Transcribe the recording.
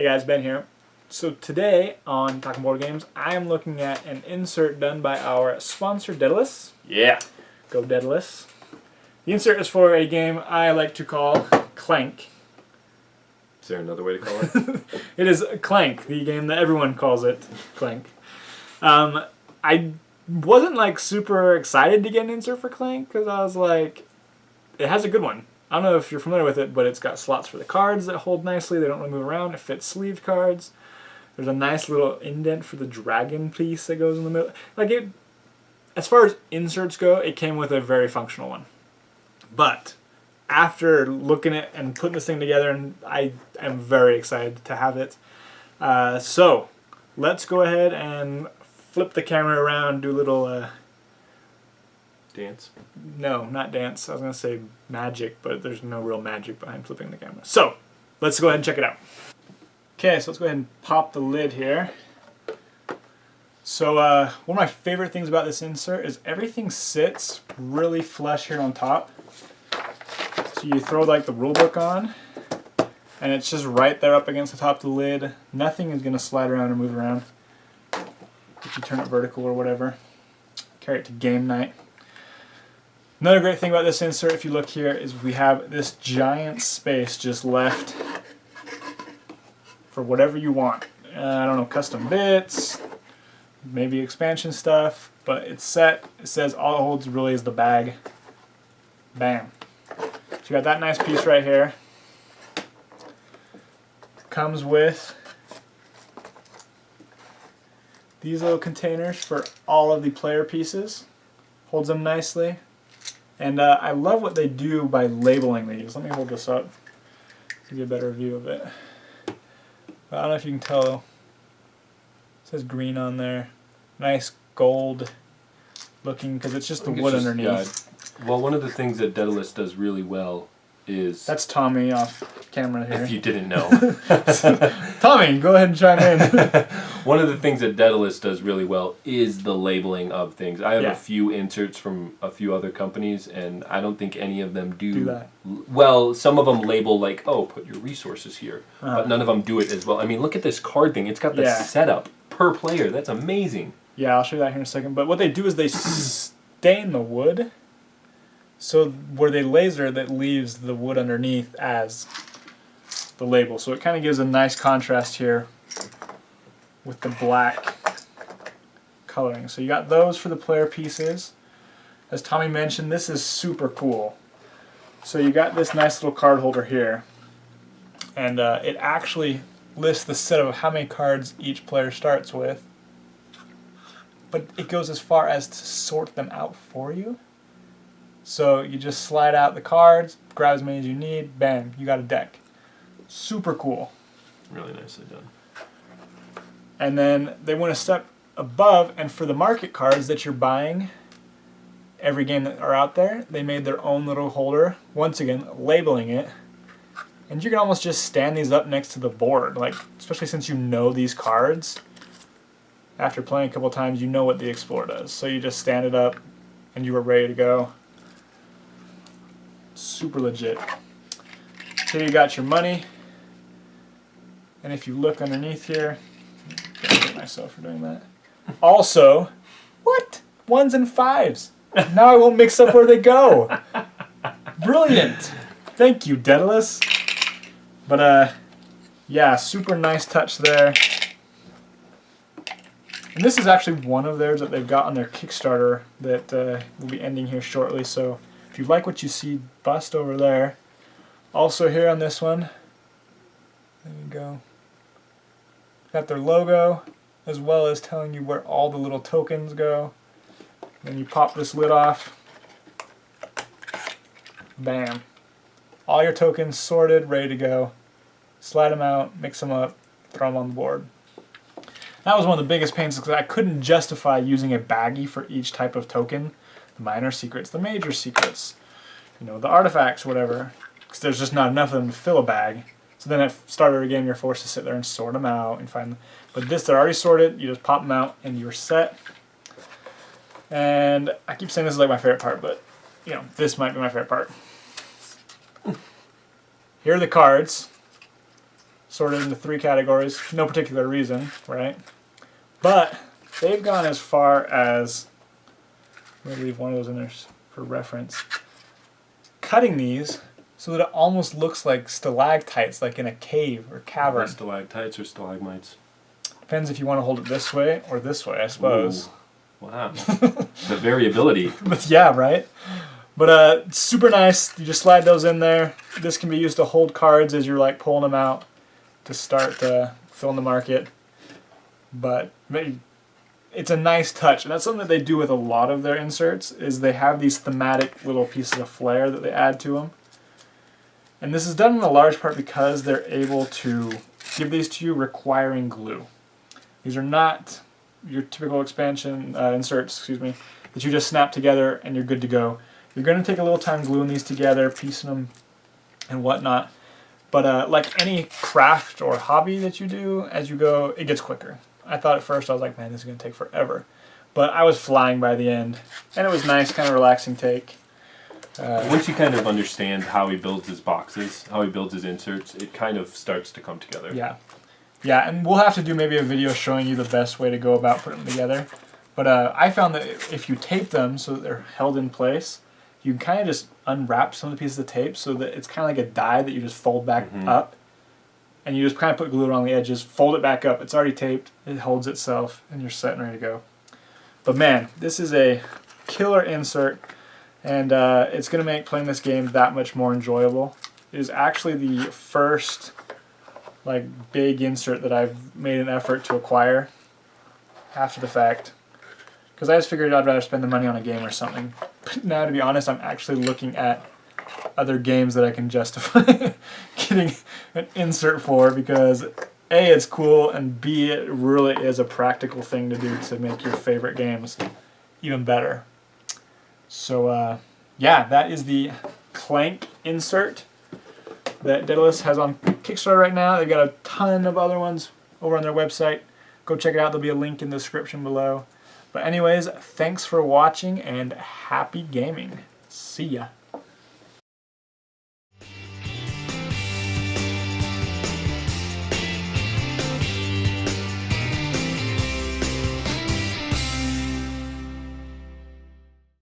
Hey guys, Ben here. So today on Talking Board Games, I am looking at an insert done by our sponsor, Daedalus. Yeah. Go Daedalus. The insert is for a game I like to call Clank. Is there another way to call it? It is Clank, the game that everyone calls it, Clank. I wasn't like super excited to get an insert for Clank because I was like, it has a good one. I don't know if you're familiar with it, but it's got slots for the cards that hold nicely. They don't really move around. It fits sleeved cards. There's a nice little indent for the dragon piece that goes in the middle. Like it, as far as inserts go, it came with a very functional one. But after looking at and putting this thing together, and I am very excited to have it. So let's go ahead and flip the camera around, do a little Dance? no, not dance. I was going to say magic, but there's no real magic behind flipping the camera. So, let's go ahead and check it out. Okay, so let's go ahead and pop the lid here. So, one of my favorite things about this insert is everything sits really flush here on top. So you throw like the rule book on, and it's just right there up against the top of the lid. Nothing is going to slide around or move around. If you turn it vertical or whatever. Carry it to game night. Another great thing about this insert, if you look here, is we have this giant space just left for whatever you want. I don't know, custom bits, maybe expansion stuff, but it's set. It says all it holds really is the bag. Bam. So you got that nice piece right here. Comes with these little containers for all of the player pieces. Holds them nicely. And I love what they do by labeling these. Let me hold this up, give you a better view of it. But I don't know if you can tell. It says green on there. Nice gold looking, because it's just the wood underneath. Yeah. Well, one of the things that Daedalus does really well is... That's Tommy off camera here. If you didn't know. Tommy, go ahead and chime in. One of the things that Daedalus does really well is the labeling of things. I have Yeah. a few inserts from a few other companies, and I don't think any of them do that. Well, some of them label like, oh, put your resources here. But none of them do it as well. I mean, look at this card thing. It's got the setup per player. That's amazing. Yeah, I'll show you that here in a second. But what they do is they stain the wood. So where they laser, that leaves the wood underneath as the label. So it kind of gives a nice contrast here with the black coloring. So you got those for the player pieces. As Tommy mentioned, this is super cool. So you got this nice little card holder here. And it actually lists the set of how many cards each player starts with. But it goes as far as to sort them out for you. So you just slide out the cards, grab as many as you need, bam, you got a deck. Super cool. Really nicely done. And then they went a step above, and for the market cards that you're buying, every game that are out there, they made their own little holder, once again, labeling it. And you can almost just stand these up next to the board, like, especially since you know these cards. After playing a couple times, you know what the Explorer does. So you just stand it up, and you are ready to go. Super legit. Here you got your money, and if you look underneath here, I'm gonna hit myself for doing that. Also, what? 1s and 5s. Now I won't mix up where they go. Brilliant. Thank you, Daedalus. But yeah, super nice touch there. And this is actually one of theirs that they've got on their Kickstarter that will be ending here shortly. So if you like what you see, bust over there. Also here on this one, there you go. Got their logo, as well as telling you where all the little tokens go. Then you pop this lid off. Bam. All your tokens sorted, ready to go. Slide them out, mix them up, throw them on the board. That was one of the biggest pains because I couldn't justify using a baggie for each type of token. The minor secrets, the major secrets, you know, the artifacts, whatever. Because there's just not enough of them to fill a bag. So then at start of a game, you're forced to sit there and sort them out and find them. But this, they're already sorted. You just pop them out and you're set. And I keep saying this is like my favorite part, but you know, this might be my favorite part. Here are the cards. sorted into 3 categories. No particular reason, right? But they've gone as far as, I'm going to leave one of those in there for reference, cutting these so that it almost looks like stalactites, like in a cave or cavern. Stalactites or stalagmites? Depends if you want to hold it this way or this way, I suppose. Ooh, wow. The variability. But yeah, right? But super nice. You just slide those in there. This can be used to hold cards as you're like pulling them out to start filling the market. But it's a nice touch, and that's something that they do with a lot of their inserts, is they have these thematic little pieces of flair that they add to them. And this is done in a large part because they're able to give these to you requiring glue. These are not your typical expansion inserts, that you just snap together and you're good to go. You're going to take a little time gluing these together, piecing them and whatnot. But like any craft or hobby that you do, as you go, it gets quicker. I thought at first, I was like, man, this is going to take forever. But I was flying by the end. And it was nice, kind of relaxing take. Once you kind of understand how he builds his boxes, how he builds his inserts, it kind of starts to come together. Yeah. Yeah, and we'll have to do maybe a video showing you the best way to go about putting them together. But I found that if you tape them so that they're held in place, you can kind of just unwrap some of the pieces of tape so that it's kind of like a die that you just fold back up. And you just kind of put glue around the edges, fold it back up. It's already taped. It holds itself, and you're set and ready to go. But man, this is a killer insert, and it's going to make playing this game that much more enjoyable. It is actually the first like big insert that I've made an effort to acquire after the fact. Because I just figured I'd rather spend the money on a game or something. But now, to be honest, I'm actually looking at other games that I can justify getting an insert for, because A, it's cool, and B, it really is a practical thing to do to make your favorite games even better. So yeah, that is the Clank insert that Daedalus has on Kickstarter right now. They've got a ton of other ones over on their website. Go check it out. There'll be a link in the description below. But anyways, thanks for watching and happy gaming. See ya.